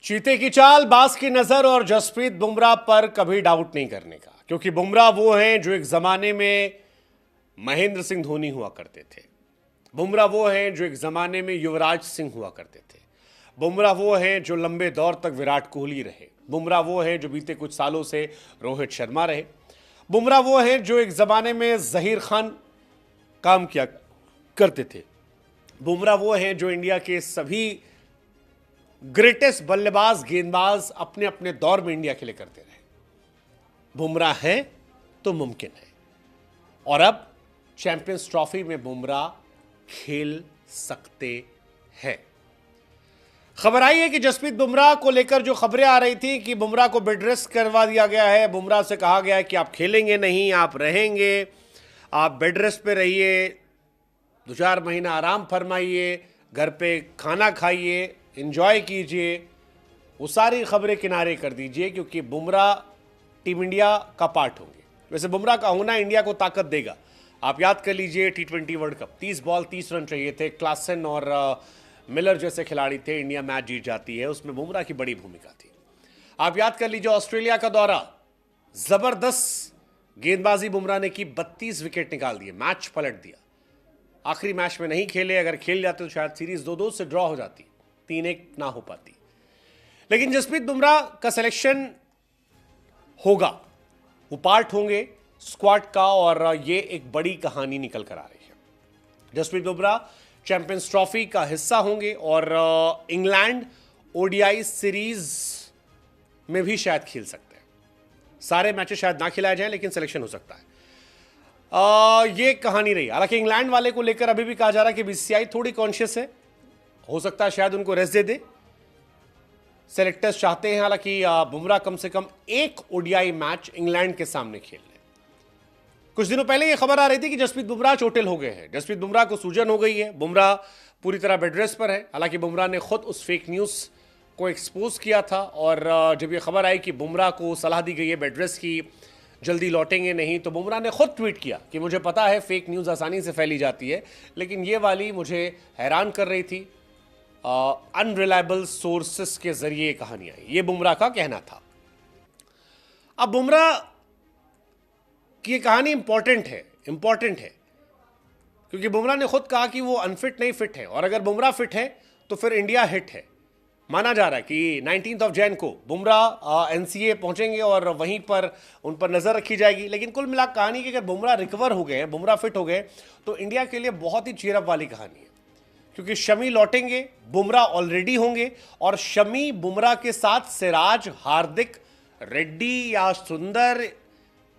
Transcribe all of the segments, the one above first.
चीते की चाल, बाज की नजर और जसप्रीत बुमराह पर कभी डाउट नहीं करने का, क्योंकि बुमराह वो हैं जो एक जमाने में महेंद्र सिंह धोनी हुआ करते थे। बुमराह वो हैं जो एक जमाने में युवराज सिंह हुआ करते थे। बुमराह वो हैं जो लंबे दौर तक विराट कोहली रहे। बुमराह वो हैं जो बीते कुछ सालों से रोहित शर्मा रहे। बुमराह वो हैं जो एक जमाने में जहीर खान काम किया करते थे। बुमराह वो हैं जो इंडिया के सभी ग्रेटेस्ट बल्लेबाज गेंदबाज अपने अपने दौर में इंडिया के लिए करते रहे। बुमराह है तो मुमकिन है, और अब चैंपियंस ट्रॉफी में बुमराह खेल सकते हैं। खबर आई है कि जसप्रीत बुमराह को लेकर जो खबरें आ रही थी कि बुमराह को बेड रेस्ट करवा दिया गया है, बुमराह से कहा गया है कि आप खेलेंगे नहीं, आप रहेंगे, आप बेड रेस्ट पे रहिए, 2-4 महीना आराम फरमाइए, घर पे खाना खाइए, एंजॉय कीजिए, वो सारी खबरें किनारे कर दीजिए, क्योंकि बुमराह टीम इंडिया का पार्ट होंगे। वैसे बुमराह का होना इंडिया को ताकत देगा। आप याद कर लीजिए T20 world cup, 30 ball 30 run चाहिए थे, क्लासन और मिलर जैसे खिलाड़ी थे, इंडिया मैच जीत जाती है, उसमें बुमराह की बड़ी भूमिका थी। आप याद कर लीजिए ऑस्ट्रेलिया का दौरा, जबरदस्त गेंदबाजी बुमराह ने की, 32 विकेट निकाल दिए, मैच पलट दिया। आखिरी मैच में नहीं खेले, अगर खेल जाते तो शायद सीरीज 2-2 से ड्रॉ हो जाती, 3-1 ना हो पाती। लेकिन जसप्रीत बुमराह का सिलेक्शन होगा, वो पार्ट होंगे स्क्वाड का, और ये एक बड़ी कहानी निकल कर आ रही है। जसप्रीत बुमराह चैंपियंस ट्रॉफी का हिस्सा होंगे, और इंग्लैंड ओडीआई सीरीज में भी शायद खेल सकते हैं। सारे मैचेस शायद ना खिलाए जाएं, लेकिन सिलेक्शन हो सकता है। ये कहानी रही। हालांकि इंग्लैंड वाले को लेकर अभी भी कहा जा रहा है कि बीसीसीआई थोड़ी कॉन्शियस है, हो सकता है शायद उनको रेस्ट दे दे। सेलेक्टर्स चाहते हैं हालांकि बुमराह कम से कम एक ओडीआई मैच इंग्लैंड के सामने खेल ले। कुछ दिनों पहले यह खबर आ रही थी कि जसप्रीत बुमराह चोटिल हो गए हैं, जसप्रीत बुमराह को सूजन हो गई है, बुमराह पूरी तरह बेड रेस्ट पर है। हालांकि बुमराह ने खुद उस फेक न्यूज को एक्सपोज किया था, और जब यह खबर आई कि बुमराह को सलाह दी गई है बेड रेस्ट की, जल्दी लौटेंगे नहीं, तो बुमराह ने खुद ट्वीट किया कि मुझे पता है फेक न्यूज आसानी से फैली जाती है, लेकिन ये वाली मुझे हैरान कर रही थी, अनरिलायबल सोर्सेस के जरिए कहानी आई, ये बुमराह का कहना था। अब बुमराह की ये कहानी इंपॉर्टेंट है, क्योंकि बुमराह ने खुद कहा कि वो अनफिट नहीं फिट है, और अगर बुमराह फिट है तो फिर इंडिया हिट है। माना जा रहा है कि 19 जनवरी को बुमराह एनसीए पहुंचेंगे और वहीं पर उन पर नजर रखी जाएगी। लेकिन कुल मिला कहानी कि अगर बुमराह रिकवर हो गए, बुमराह फिट हो गए, तो इंडिया के लिए बहुत ही चीयर अप वाली कहानी है, क्योंकि शमी लौटेंगे, बुमराह ऑलरेडी होंगे, और शमी बुमराह के साथ सिराज, हार्दिक, रेड्डी या सुंदर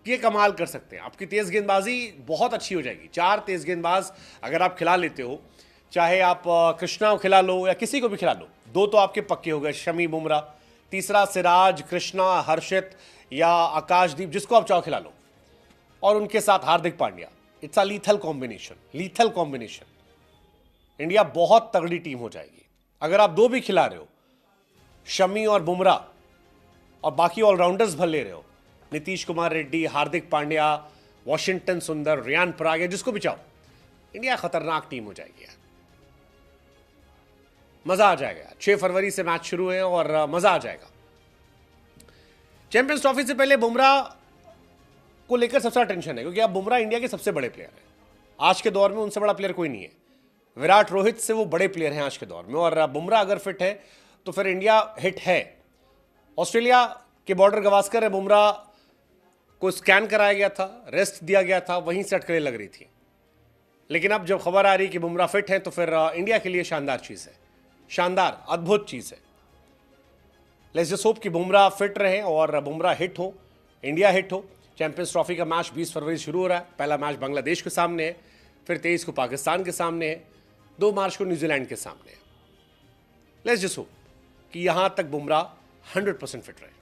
ये कमाल कर सकते हैं। आपकी तेज गेंदबाजी बहुत अच्छी हो जाएगी। 4 तेज गेंदबाज अगर आप खिला लेते हो, चाहे आप कृष्णा को खिला लो या किसी को भी खिला लो, 2 तो आपके पक्के हो गए, शमी, बुमराह, तीसरा सिराज, कृष्णा, हर्षित या आकाशदीप, जिसको आप चाहो खिला लो, और उनके साथ Hardik Pandya. It's a lethal combination. India बहुत तगड़ी टीम हो जाएगी अगर आप 2 भी खिला रहे हो, शमी और बुमराह, और बाकी ऑलराउंडर्स भर ले रहे हो, नीतीश कुमार रेड्डी, हार्दिक पांड्या, वॉशिंगटन सुंदर, रियान पराग, जिसको भी चाहो। इंडिया खतरनाक टीम हो जाएगी यार, मजा आ जाएगा। 6 फरवरी से मैच शुरू है और मजा आ जाएगा। चैंपियंस ट्रॉफी से पहले बुमराह को लेकर सबसे बड़ा टेंशन है, क्योंकि अब बुमराह इंडिया के सबसे बड़े प्लेयर हैं। आज के दौर में उनसे बड़ा प्लेयर कोई नहीं है। विराट, रोहित से वो बड़े प्लेयर हैं आज के दौर में, और बुमराह अगर फिट है तो फिर इंडिया हिट है। ऑस्ट्रेलिया के बॉर्डर गवास्कर है, बुमराह को स्कैन कराया गया था, रेस्ट दिया गया था, वहीं से अटकलें लग रही थी। लेकिन अब जब खबर आ रही कि बुमराह फिट है, तो फिर इंडिया के लिए शानदार चीज है, शानदार अद्भुत चीज है। लेट्स जस्ट होप कि बुमराह फिट रहे और बुमराह हिट हो, इंडिया हिट हो। चैंपियंस ट्रॉफी का मैच 20 फरवरी शुरू हो रहा है। पहला मैच बांग्लादेश के सामने है, फिर 23 को पाकिस्तान के सामने है, 2 मार्च को न्यूजीलैंड के सामने है। लेट्स जस्ट होप कि यहां तक बुमराह 100% फिट रहे।